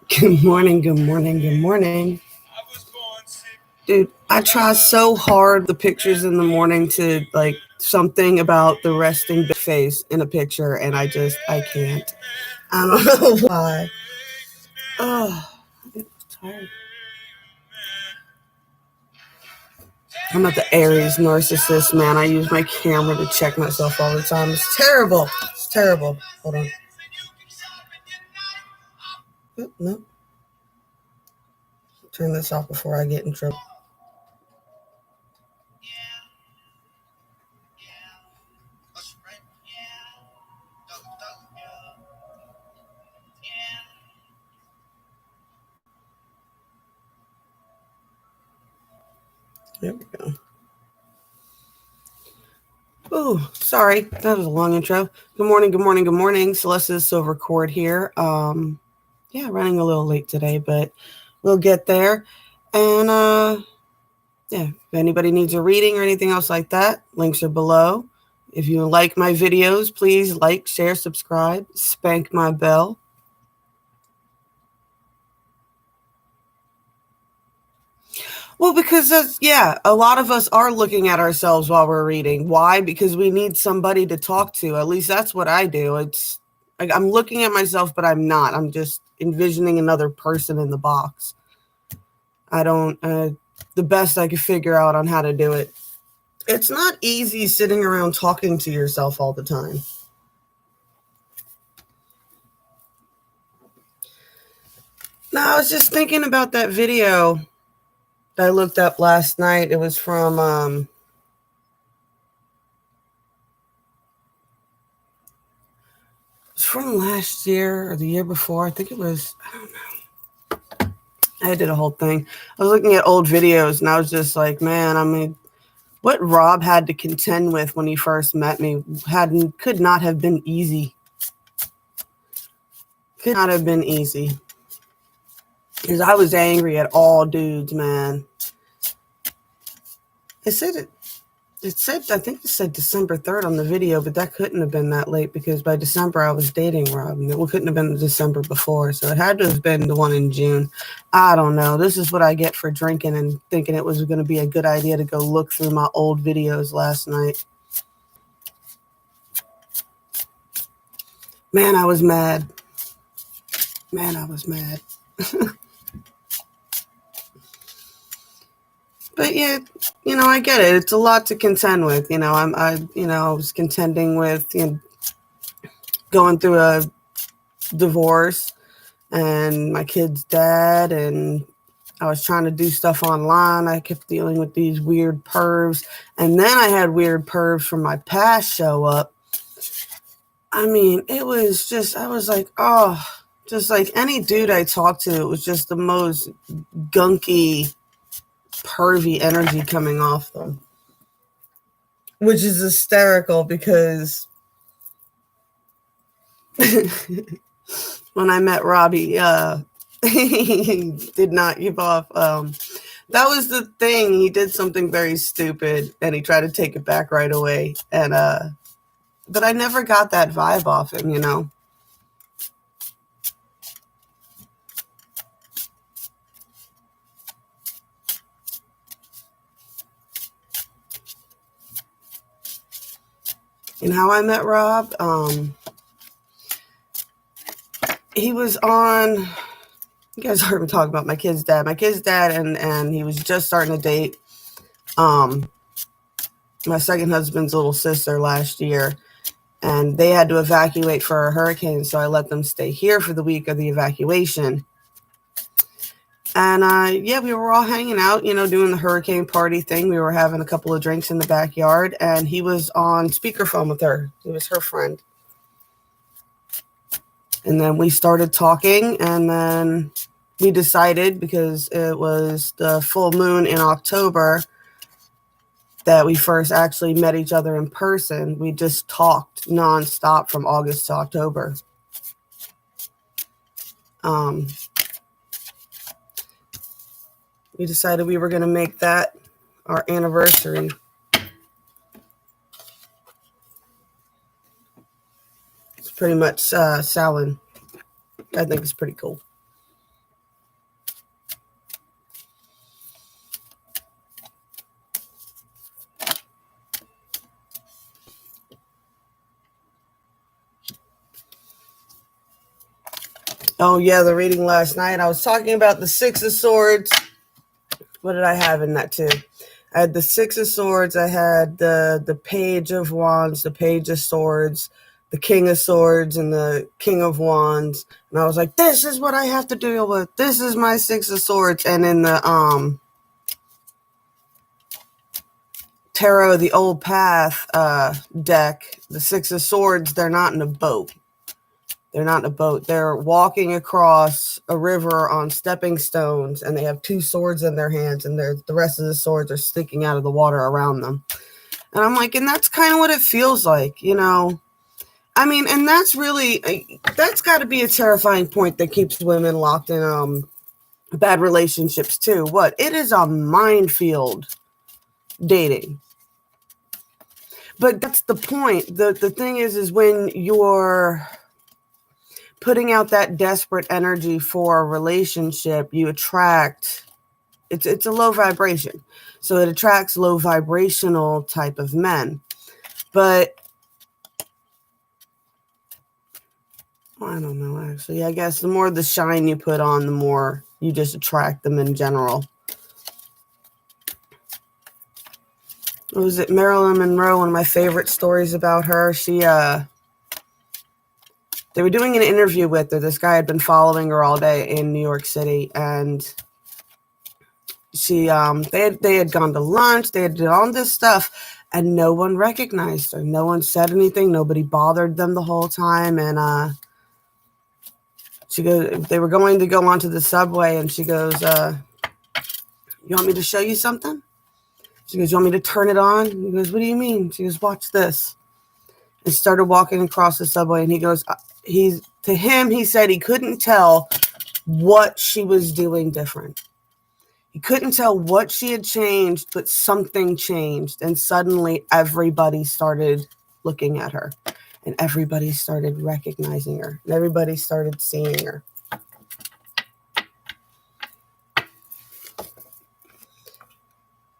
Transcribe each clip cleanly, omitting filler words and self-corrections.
Good morning, good morning, good morning. Dude, I try so hard the pictures in the morning to like something about the resting bitch face in a picture, and I can't. I don't know why. Oh, I'm tired. I'm not the Aries narcissist, man. I use my camera to check myself all the time. It's terrible. It's terrible. Hold on. Oh, no. Turn this off before I get in trouble. There we go. Oh, sorry. That was a long intro. Good morning, good morning, good morning. Celeste Silver Cord here. Yeah, running a little late today, but we'll get there. And yeah, if anybody needs a reading or anything else like that, links are below. If you like my videos, please like, share, subscribe, spank my bell. Well, because a lot of us are looking at ourselves while we're reading. Why? Because we need somebody to talk to. At least that's what I do. It's like I'm looking at myself, but I'm not. I'm just envisioning another person in the box. I don't, the best I could figure out on how to do it. It's not easy sitting around talking to yourself all the time. Now, I was just thinking about that video that I looked up last night. It was from last year or the year before. I think it was, I don't know. I did a whole thing. I was looking at old videos and I was just like, man, I mean, what Rob had to contend with when he first met me could not have been easy. Could not have been easy. Because I was angry at all dudes, man. I said I think it said December 3rd on the video, but that couldn't have been that late because by December I was dating Rob. It couldn't have been the December before, so it had to have been the one in June. I don't know. This is what I get for drinking and thinking it was going to be a good idea to go look through my old videos last night. Man, I was mad. Man, I was mad. But yeah, I get it. It's a lot to contend with. I was contending with, going through a divorce and my kid's dad, and I was trying to do stuff online. I kept dealing with these weird pervs, and then I had weird pervs from my past show up. I mean, it was just, I was like, oh, just like any dude I talked to, it was just the most gunky, pervy energy coming off them, which is hysterical because when I met Robbie, he did not give off. That was the thing. He did something very stupid, and he tried to take it back right away. And but I never got that vibe off him, And how I met Rob, he was on. You guys heard me talk about my kid's dad. My kid's dad, and he was just starting to date my second husband's little sister last year, and they had to evacuate for a hurricane, so I let them stay here for the week of the evacuation. And we were all hanging out, doing the hurricane party thing. We were having a couple of drinks in the backyard, and he was on speakerphone with her. He was her friend. And then we started talking, and then we decided, because it was the full moon in October that we first actually met each other in person. We just talked nonstop from August to October. We decided we were going to make that our anniversary. It's pretty much Samhain. I think it's pretty cool. Oh, yeah, the reading last night. I was talking about the Six of Swords. What did I have in that, too? I had the Six of Swords. I had the Page of Wands, the Page of Swords, the King of Swords, and the King of Wands. And I was like, this is what I have to deal with. This is my Six of Swords. And in the Tarot of the Old Path deck, the Six of Swords, they're not in a boat. They're not in a boat. They're walking across a river on stepping stones, and they have two swords in their hands, and the rest of the swords are sticking out of the water around them. And I'm like, and that's kind of what it feels like, you know? I mean, and that's got to be a terrifying point that keeps women locked in bad relationships too. What? It is a minefield, dating. But that's the point. The thing is when you're putting out that desperate energy for a relationship, you attract, it's a low vibration. So it attracts low vibrational type of men. But I don't know, actually. I guess the more the shine you put on, the more you just attract them in general. What was it? Marilyn Monroe, one of my favorite stories about her. They were doing an interview with her. This guy had been following her all day in New York City, and they had gone to lunch. They had done all this stuff, and no one recognized her. No one said anything. Nobody bothered them the whole time. And she goes, they were going to go onto the subway, and she goes, "You want me to show you something?" She goes, "You want me to turn it on?" He goes, "What do you mean?" She goes, "Watch this." And started walking across the subway, and he goes, he said he couldn't tell what she was doing different. He couldn't tell what she had changed, but something changed. And suddenly everybody started looking at her, and everybody started recognizing her, and everybody started seeing her.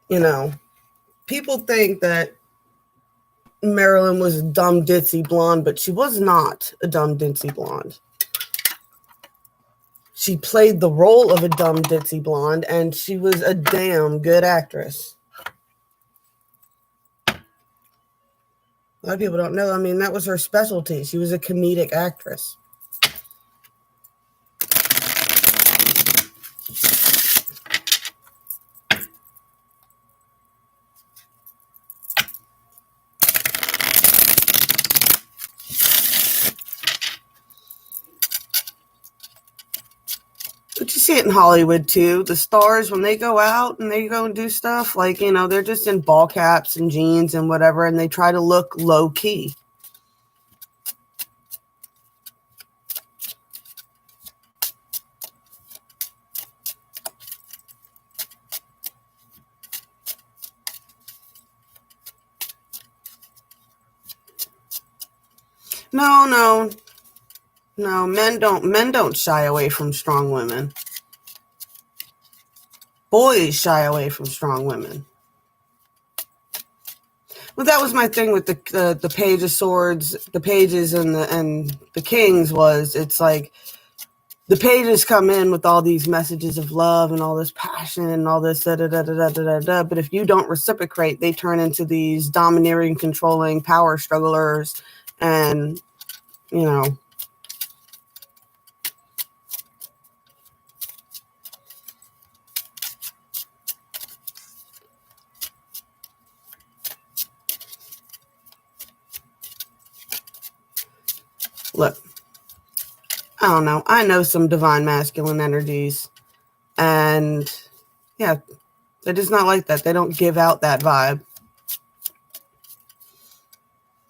You know, people think that Marilyn was a dumb ditzy blonde, but she was not a dumb ditzy blonde. She played the role of a dumb ditzy blonde, and she was a damn good actress. A lot of people don't know. I mean, that was her specialty. She was a comedic actress. But you see it in Hollywood, too. The stars, when they go out and they go and do stuff, like, you know, they're just in ball caps and jeans and whatever, and they try to look low-key. No, men don't shy away from strong women. Boys shy away from strong women. Well, that was my thing with the Page of Swords, the pages and the kings was, it's like the pages come in with all these messages of love and all this passion and all this da da da da da da da. But if you don't reciprocate, they turn into these domineering, controlling power strugglers, and you know. Look, I don't know. I know some divine masculine energies, and yeah, they're just not like that. They don't give out that vibe.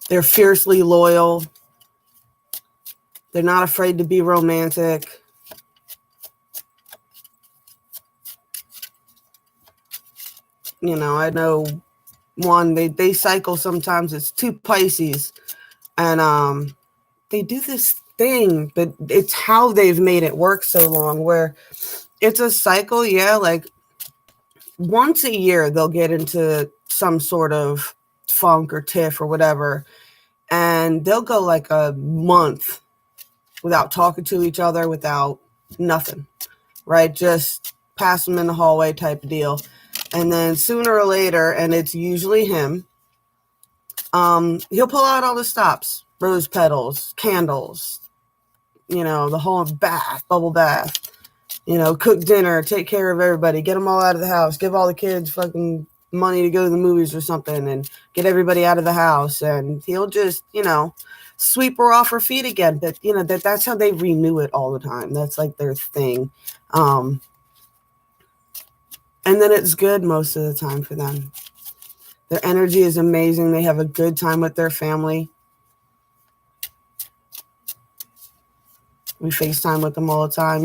They're fiercely loyal. They're not afraid to be romantic. You know, I know one, they cycle sometimes. It's two Pisces, and they do this thing, but it's how they've made it work so long, where it's a cycle. Yeah, like once a year they'll get into some sort of funk or tiff or whatever, and they'll go like a month without talking to each other, without nothing, right? Just pass them in the hallway type of deal. And then sooner or later, and it's usually him, he'll pull out all the stops, rose petals, candles, the whole bath, bubble bath, cook dinner, take care of everybody, get them all out of the house, give all the kids fucking money to go to the movies or something, and get everybody out of the house. And he'll just, sweep her off her feet again. But, that's how they renew it all the time. That's like their thing. And then it's good most of the time for them. Their energy is amazing. They have a good time with their family. We FaceTime with them all the time,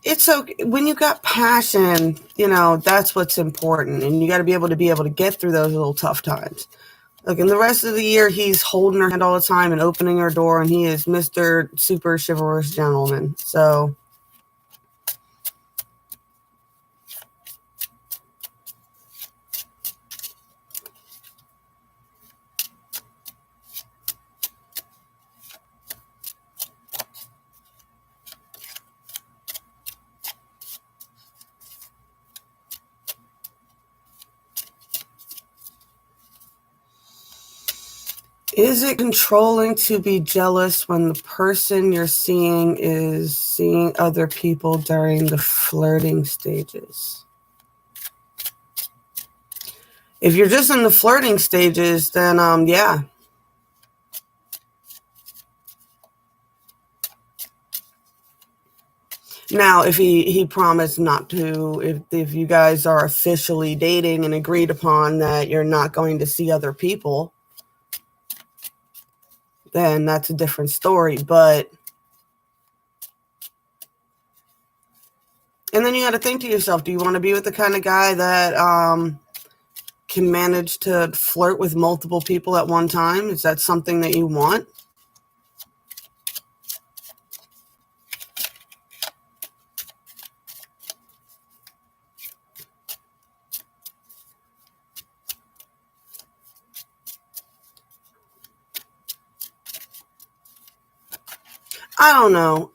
It's okay. When you got passion, that's what's important. And you got to be able to get through those little tough times. Like in the rest of the year, he's holding her hand all the time and opening her door, and he is Mr. Super Chivalrous Gentleman. So is it controlling to be jealous when the person you're seeing is seeing other people during the flirting stages? If you're just in the flirting stages, then yeah. Now, if he promised not to, if you guys are officially dating and agreed upon that you're not going to see other people, then that's a different story. But, and then you got to think to yourself, do you want to be with the kind of guy that can manage to flirt with multiple people at one time? Is that something that you want? I don't know.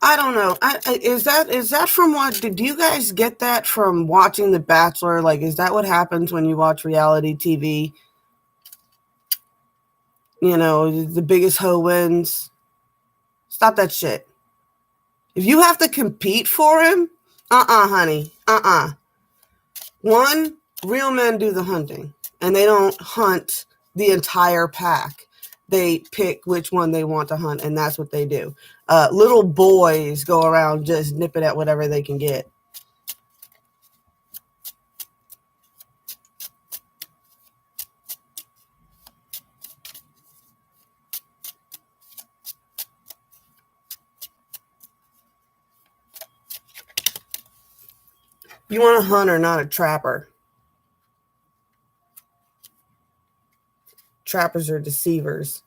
Is that from what? Did you guys get that from watching The Bachelor? Like, is that what happens when you watch reality TV? The biggest hoe wins. Stop that shit. If you have to compete for him, honey, One, real men do the hunting, and they don't hunt the entire pack. They pick which one they want to hunt, and that's what they do. Little boys go around just nipping at whatever they can get. You want a hunter, not a trapper. Trappers are deceivers.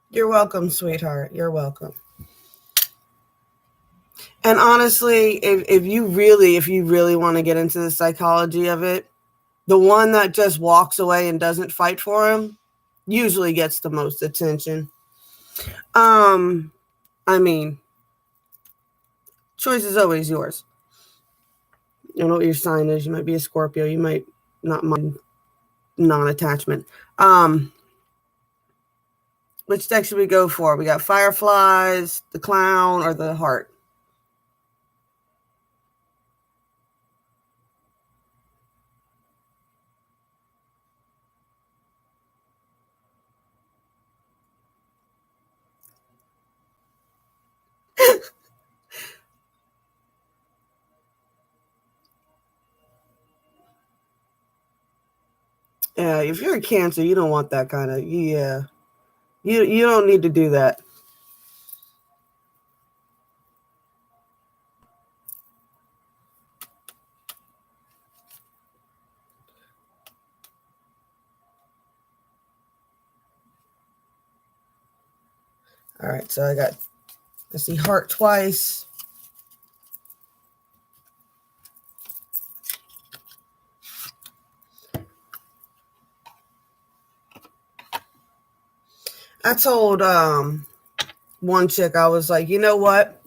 You're welcome, sweetheart. You're welcome. And honestly, if you really want to get into the psychology of it, the one that just walks away and doesn't fight for him usually gets the most attention. I mean, choice is always yours. I don't know what your sign is. You might be a Scorpio. You might not mind non-attachment. Which deck should we go for? We got Fireflies, the Clown, or the Heart? Yeah, if you're a Cancer, you don't want that kind of. Yeah, you don't need to do that. All right, so I see heart twice. I told one chick, I was like, you know what?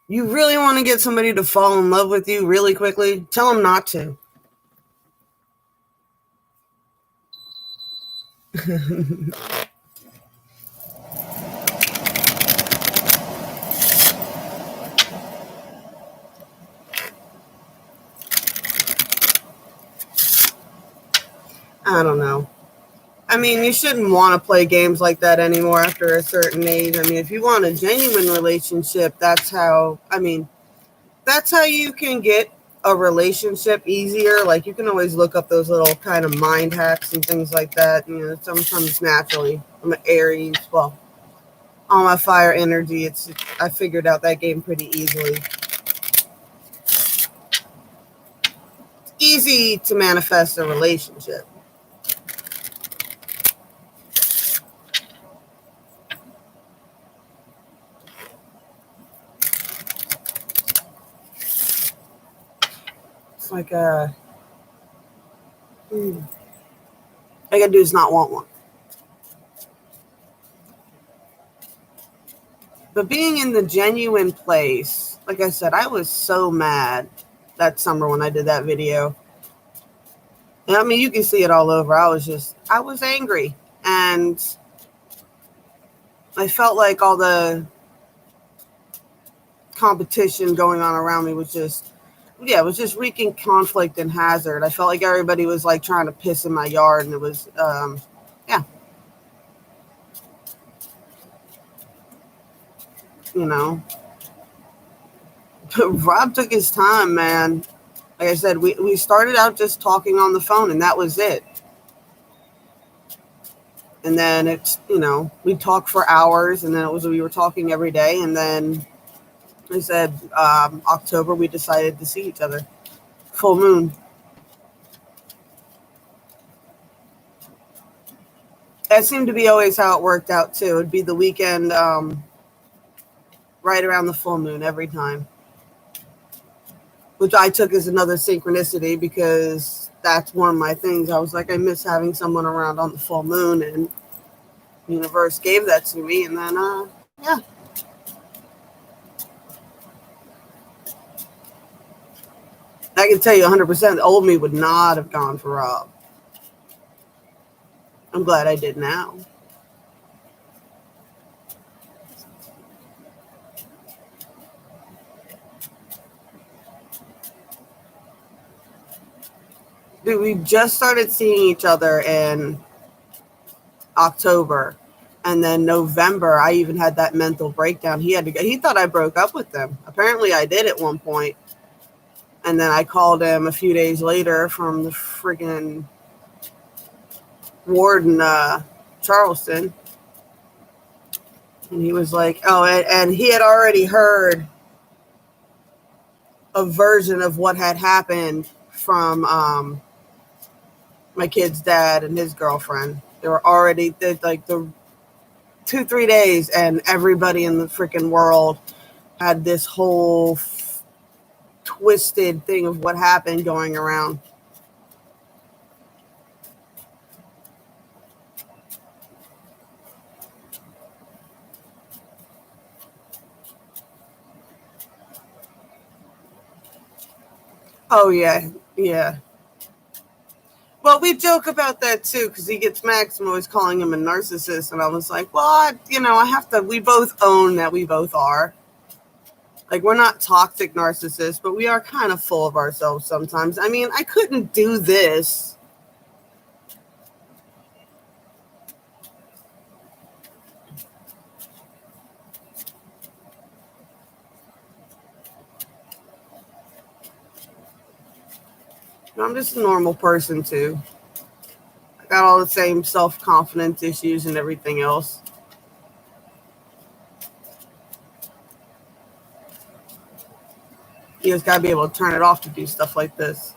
You really want to get somebody to fall in love with you really quickly? Tell them not to. I don't know. I mean, you shouldn't want to play games like that anymore after a certain age. I mean, if you want a genuine relationship, that's how you can get a relationship easier. Like, you can always look up those little kind of mind hacks and things like that. You know, sometimes naturally. I'm an Aries. Well, all my fire energy, I figured out that game pretty easily. It's easy to manifest a relationship. It's like all I gotta do is not want one. But being in the genuine place, like I said, I was so mad that summer when I did that video. And I mean, you can see it all over. I was angry. And I felt like all the competition going on around me was it was just wreaking conflict and hazard. I felt like everybody was like trying to piss in my yard. And it was, yeah, you know. But Rob took his time, man. Like I said, we started out just talking on the phone, and that was it. And then we talked for hours, and then we were talking every day. And then I said, October, we decided to see each other. Full moon. That seemed to be always how it worked out too. It'd be the weekend, right around the full moon every time, which I took as another synchronicity because that's one of my things. I was like, I miss having someone around on the full moon, and the universe gave that to me. And then, yeah. I can tell you 100% the old me would not have gone for Rob. I'm glad I did now. Dude, we just started seeing each other in October. And then November, I even had that mental breakdown. He had to go. He thought I broke up with them. Apparently, I did at one point. And then I called him a few days later from the friggin' ward in Charleston. And he was like, oh, and he had already heard a version of what had happened from my kid's dad and his girlfriend. They were already, like, the 2-3 days, and everybody in the freaking world had this whole twisted thing of what happened going around. Oh yeah, yeah. Well, we joke about that too because he gets Max. I'm always calling him a narcissist, and I was like, well, I have to. We both own that we both are. Like, we're not toxic narcissists, but we are kind of full of ourselves sometimes. I mean, I couldn't do this. I'm just a normal person too. I got all the same self-confidence issues and everything else. You just gotta be able to turn it off to do stuff like this.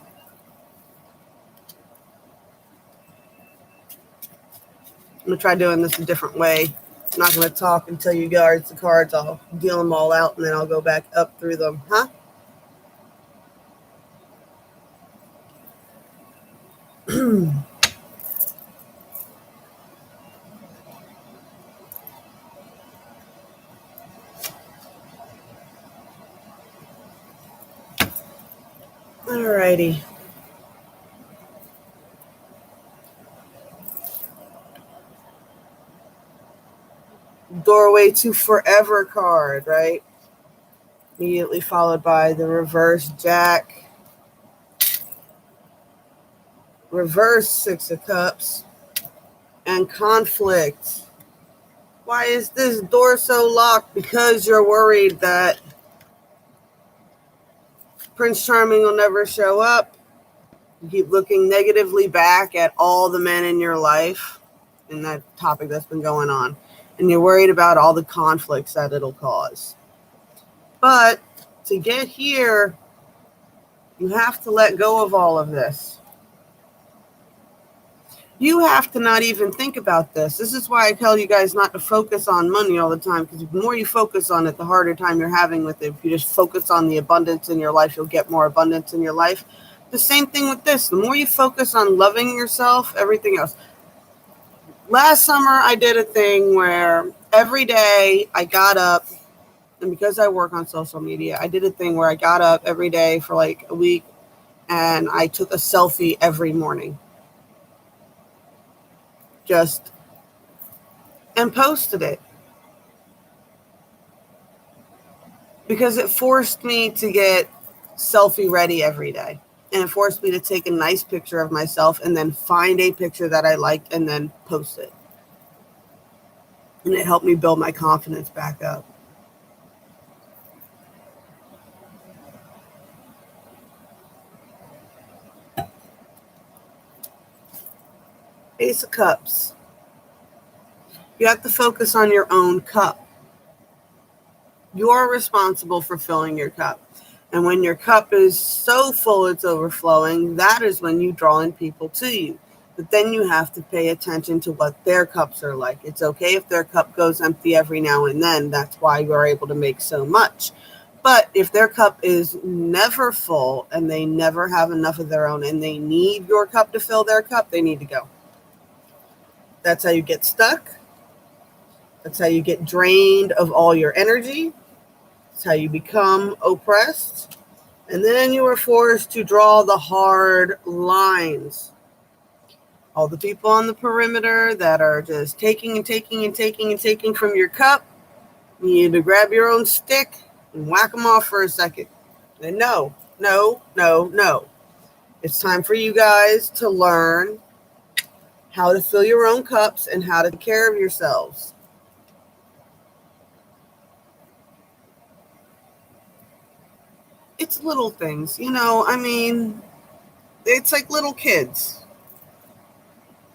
I'm gonna try doing this a different way. I'm not gonna talk until you guards the cards. I'll deal them all out and then I'll go back up through them. Huh? Alrighty. Doorway to Forever card, right? Immediately followed by the reverse Jack. Reverse Six of Cups. And Conflict. Why is this door so locked? Because you're worried that Prince Charming will never show up. You keep looking negatively back at all the men in your life and that topic that's been going on. And you're worried about all the conflicts that it'll cause. But to get here, you have to let go of all of this. You have to not even think about this. This is why I tell you guys not to focus on money all the time, because the more you focus on it, the harder time you're having with it. If you just focus on the abundance in your life, you'll get more abundance in your life. The same thing with this. The more you focus on loving yourself, everything else. Last summer, I did a thing where every day I got up, and because I work on social media, I did a thing where I got up every day for like a week, and I took a selfie every morning. And posted it. Because it forced me to get selfie ready every day. And it forced me to take a nice picture of myself and then find a picture that I liked and then post it. And it helped me build my confidence back up. Ace of Cups. You have to focus on your own cup. You are responsible for filling your cup. And when your cup is so full it's overflowing, that is when you draw in people to you. But then you have to pay attention to what their cups are like. It's okay if their cup goes empty every now and then. That's why you're able to make so much. But if their cup is never full and they never have enough of their own and they need your cup to fill their cup, they need to go. That's how you get stuck. That's how you get drained of all your energy. That's how you become oppressed. And then you are forced to draw the hard lines. All the people on the perimeter that are just taking and taking and taking and taking from your cup, you need to grab your own stick and whack them off for a second. And no. It's time for you guys to learn how to fill your own cups and how to take care of yourselves. It's little things, it's like little kids.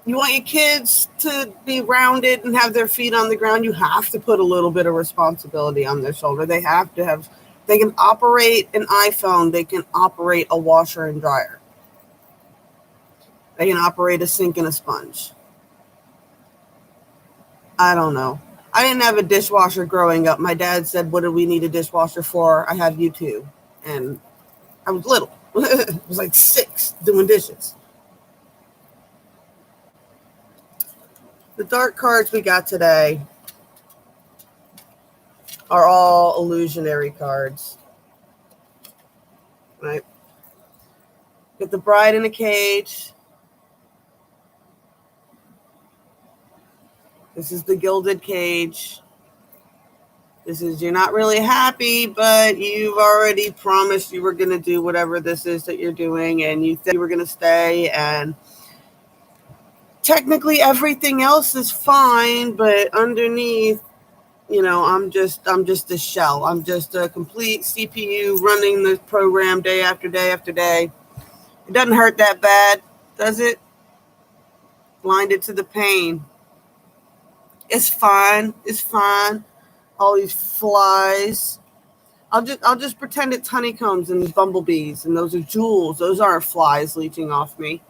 You want your kids to be rounded and have their feet on the ground, you have to put a little bit of responsibility on their shoulder. They can operate an iPhone, they can operate a washer and dryer. They can operate a sink and a sponge. I don't know. I didn't have a dishwasher growing up. My dad said, "What do we need a dishwasher for? I have you two." And I was little. I was like 6 doing dishes. The dark cards we got today are all illusionary cards. Right? Get the Bride in a Cage. This is the Gilded Cage. This is, you're not really happy, but you've already promised you were going to do whatever this is that you're doing, and you said you were going to stay, and technically everything else is fine, but underneath, I'm just a shell. I'm just a complete CPU running the program day after day after day. It doesn't hurt that bad, does it? Blinded to the pain. It's fine. It's fine. All these flies. I'll just pretend it's honeycombs and bumblebees, and those are jewels. Those aren't flies leeching off me.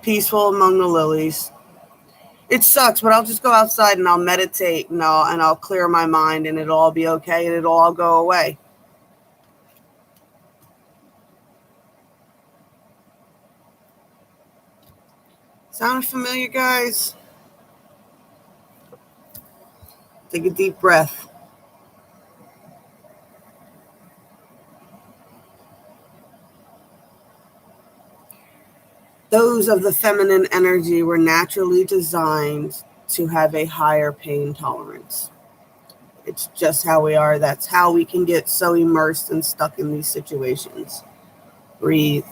Peaceful among the lilies. It sucks, but I'll just go outside and I'll meditate and I'll clear my mind and it'll all be okay and it'll all go away. Sound familiar, guys? Take a deep breath. Those of the feminine energy were naturally designed to have a higher pain tolerance. It's just how we are. That's how we can get so immersed and stuck in these situations. Breathe.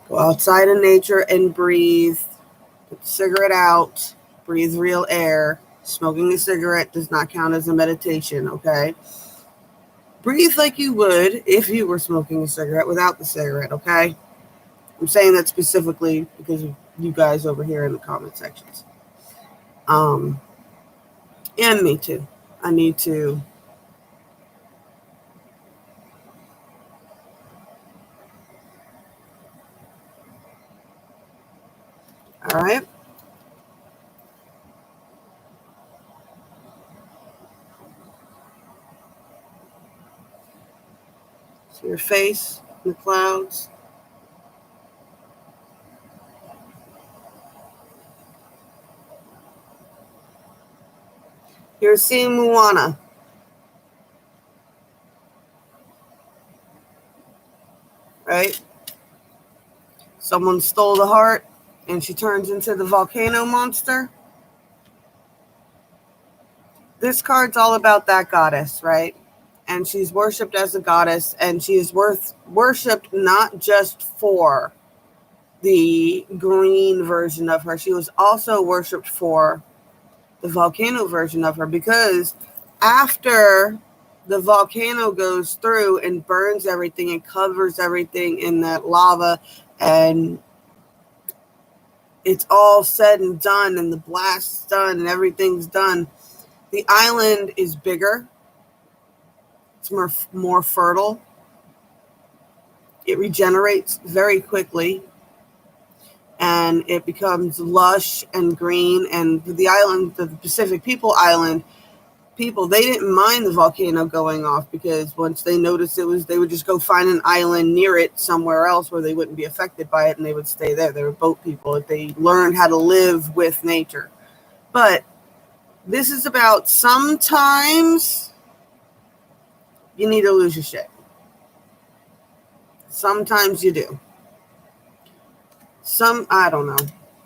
Go outside in nature and breathe. Put the cigarette out. Breathe real air. Smoking a cigarette does not count as a meditation, okay? Breathe like you would if you were smoking a cigarette without the cigarette, okay? I'm saying that specifically because of you guys over here in the comment sections. And me too. I need to. All right. See your face in the clouds. You're seeing Moana. Right? Someone stole the heart and she turns into the volcano monster. This card's all about that goddess, right? And she's worshipped as a goddess, and she is worshipped not just for the green version of her. She was also worshipped for the volcano version of her, because after the volcano goes through and burns everything and covers everything in that lava, and it's all said and done and the blast's done and everything's done, the island is bigger. It's more fertile. It regenerates very quickly. And it becomes lush and green. And the island, the Pacific Island people, they didn't mind the volcano going off, because once they noticed they would just go find an island near it somewhere else where they wouldn't be affected by it, and they would stay there. They were boat people. They learned how to live with nature. But this is about sometimes you need to lose your shit. Sometimes you do. I don't know.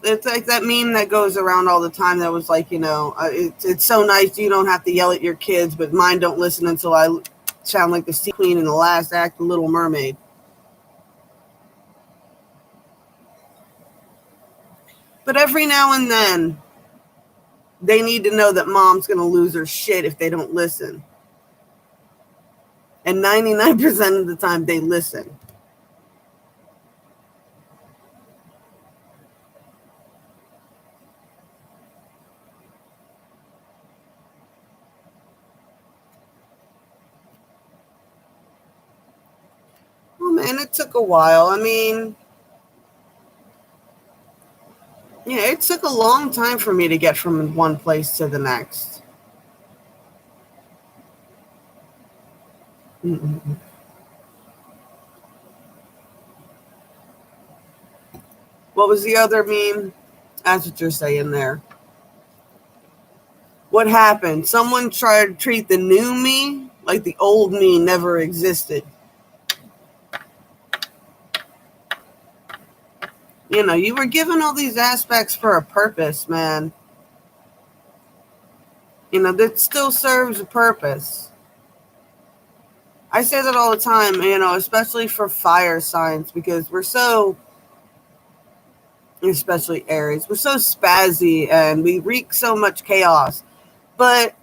It's like that meme that goes around all the time that was like, it's so nice you don't have to yell at your kids, but mine don't listen until I sound like the sea queen in the last act of Little Mermaid. But every now and then, they need to know that mom's going to lose her shit if they don't listen. And 99% of the time, they listen. Oh, man, it took a while. I mean, yeah, it took a long time for me to get from one place to the next. Mm-mm. What was the other meme? That's what you're saying there. What happened? Someone tried to treat the new me like the old me never existed. You were given all these aspects for a purpose, man. That still serves a purpose. I say that all the time, especially for fire signs, because we're so, especially Aries, we're so spazzy and we wreak so much chaos. But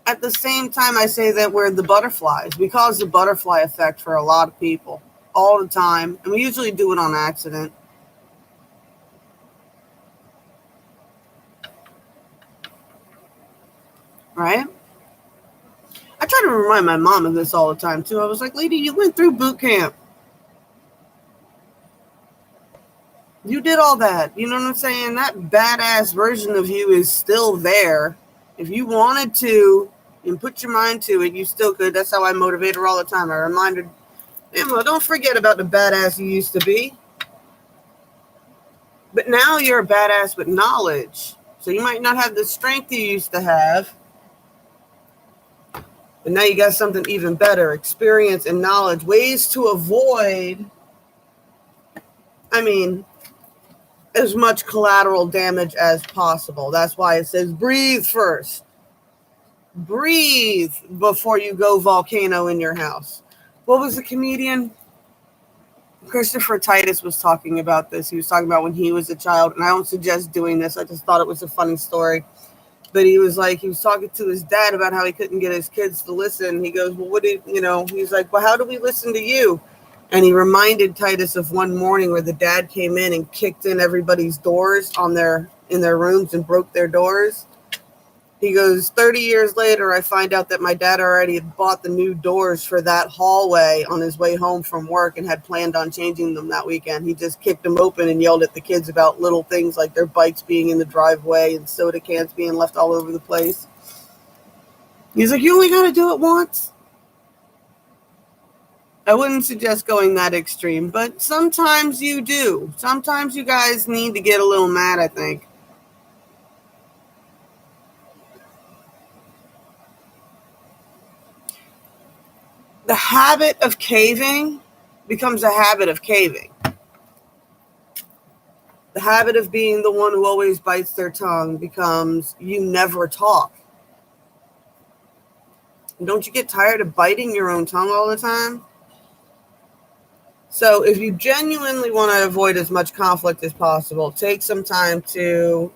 at the same time, I say that we're the butterflies. We cause the butterfly effect for a lot of people all the time, and we usually do it on accident. Right? I try to remind my mom of this all the time, too. I was like, lady, you went through boot camp. You did all that. You know what I'm saying? That badass version of you is still there. If you wanted to and put your mind to it, you still could. That's how I motivate her all the time. I remind her, Emma, don't forget about the badass you used to be. But now you're a badass with knowledge. So you might not have the strength you used to have. But now you got something even better. Experience and knowledge. Ways to avoid, as much collateral damage as possible. That's why it says breathe first. Breathe before you go volcano in your house. What was the comedian? Christopher Titus was talking about this. He was talking about when he was a child, and I don't suggest doing this. I just thought it was a funny story. But he was talking to his dad about how he couldn't get his kids to listen. He goes, well, he's like, well, how do we listen to you? And he reminded Titus of one morning where the dad came in and kicked in everybody's doors in their rooms and broke their doors. He goes, 30 years later, I find out that my dad already had bought the new doors for that hallway on his way home from work and had planned on changing them that weekend. He just kicked them open and yelled at the kids about little things like their bikes being in the driveway and soda cans being left all over the place. He's like, you only got to do it once. I wouldn't suggest going that extreme, but sometimes you do. Sometimes you guys need to get a little mad, I think. The habit of caving becomes a habit of caving. The habit of being the one who always bites their tongue becomes you never talk. And don't you get tired of biting your own tongue all the time? So if you genuinely want to avoid as much conflict as possible, take some time to,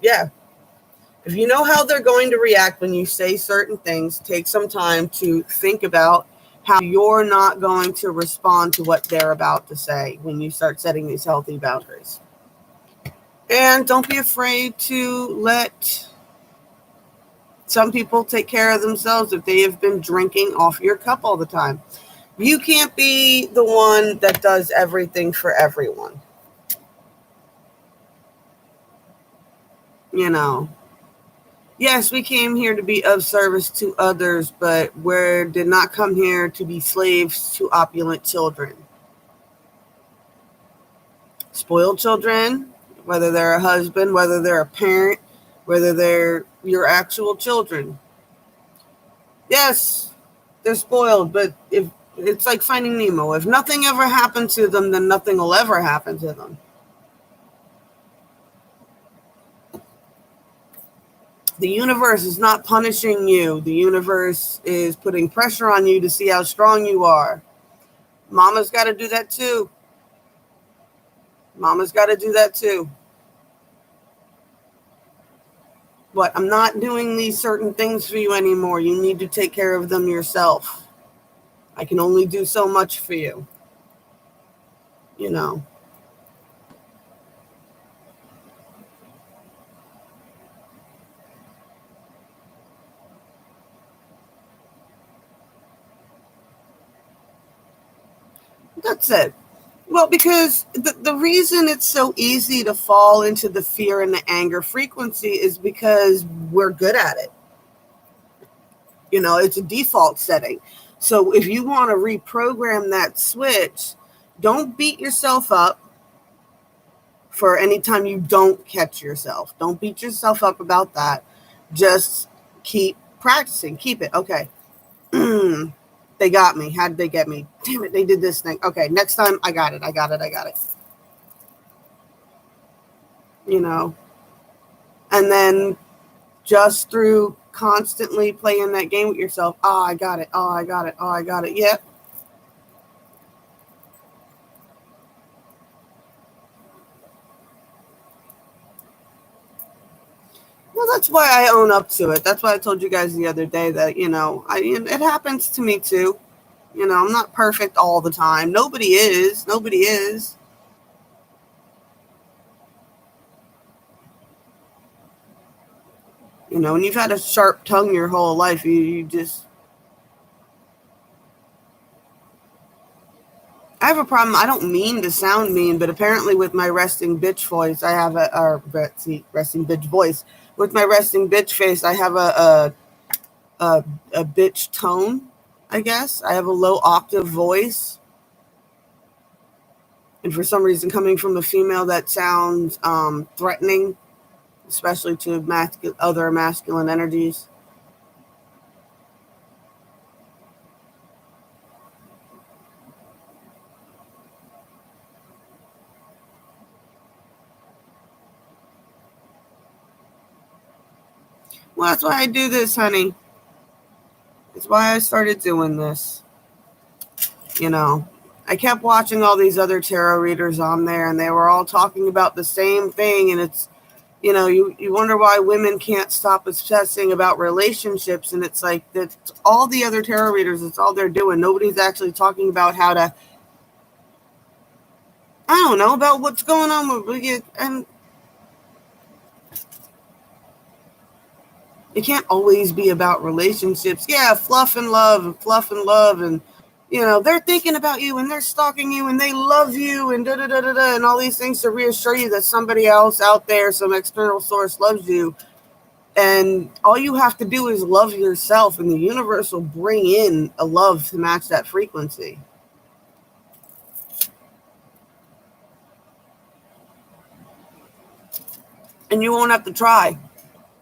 if you know how they're going to react when you say certain things, take some time to think about how you're not going to respond to what they're about to say when you start setting these healthy boundaries. And don't be afraid to let some people take care of themselves if they have been drinking off your cup all the time. You can't be the one that does everything for everyone. Yes, we came here to be of service to others, but we did not come here to be slaves to opulent children. Spoiled children, whether they're a husband, whether they're a parent, whether they're your actual children. Yes, they're spoiled, but if it's like Finding Nemo, if nothing ever happened to them, then nothing will ever happen to them. The universe is not punishing you. The universe is putting pressure on you to see how strong you are. Mama's got to do that too. Mama's got to do that too. But I'm not doing these certain things for you anymore. You need to take care of them yourself. I can only do so much for you. That's it. Well, because the reason it's so easy to fall into the fear and the anger frequency is because we're good at it. It's a default setting. So if you want to reprogram that switch, don't beat yourself up for any time you don't catch yourself. Don't beat yourself up about that. Just keep practicing. Keep it. Okay. They got me. How did they get me? Damn it, they did this thing. Okay, next time I got it. And then just through constantly playing that game with yourself, I got it. Yep. Well, that's why I own up to it. That's why I told you guys the other day that, it happens to me too. I'm not perfect all the time. Nobody is. Nobody is. When you've had a sharp tongue your whole life, you just. I have a problem. I don't mean to sound mean, but apparently with my resting bitch voice, I have resting bitch voice. With my resting bitch face, I have a bitch tone, I guess. I have a low octave voice. And for some reason, coming from a female, that sounds threatening, especially to other masculine energies. Well, that's why I do this, honey. That's why I started doing this. I kept watching all these other tarot readers on there, and they were all talking about the same thing. And it's, you wonder why women can't stop obsessing about relationships. And it's like, that's all the other tarot readers, it's all they're doing. Nobody's actually talking about how to, I don't know, about what's going on with you. And it can't always be about relationships. Yeah, fluff and love and fluff and love. And, they're thinking about you and they're stalking you and they love you and da-da-da-da-da and all these things to reassure you that somebody else out there, some external source loves you. And all you have to do is love yourself, and the universe will bring in a love to match that frequency. And you won't have to try.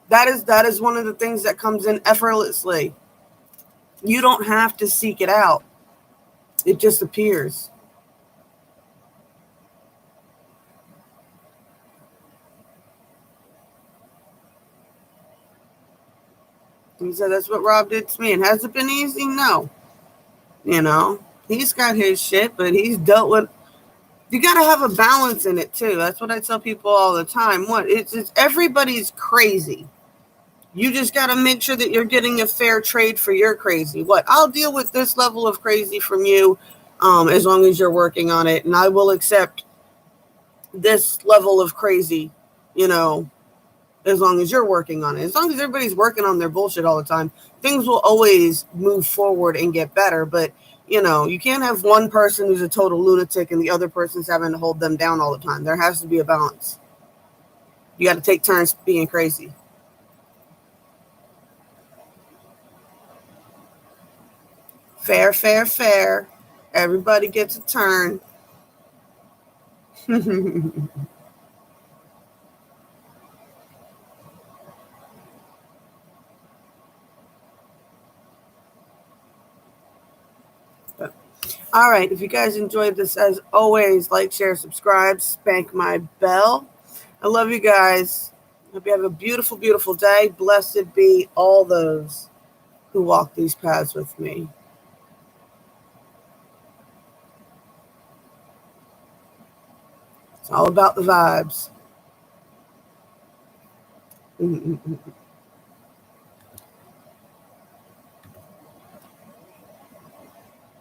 That is one of the things that comes in effortlessly. You don't have to seek it out. It just appears. He said that's what Rob did to me. And has it been easy? No. He's got his shit, but he's dealt with. You got to have a balance in it too. That's what I tell people all the time. It's everybody's crazy. You just got to make sure that you're getting a fair trade for your crazy. I'll deal with this level of crazy from you, as long as you're working on it, and I will accept this level of crazy, as long as you're working on it. As long as everybody's working on their bullshit all the time, things will always move forward and get better. But, you can't have one person who's a total lunatic and the other person's having to hold them down all the time. There has to be a balance. You got to take turns being crazy. Fair, fair, fair. Everybody gets a turn. All right. If you guys enjoyed this, as always, like, share, subscribe, spank my bell. I love you guys. Hope you have a beautiful, beautiful day. Blessed be all those who walk these paths with me. It's all about the vibes.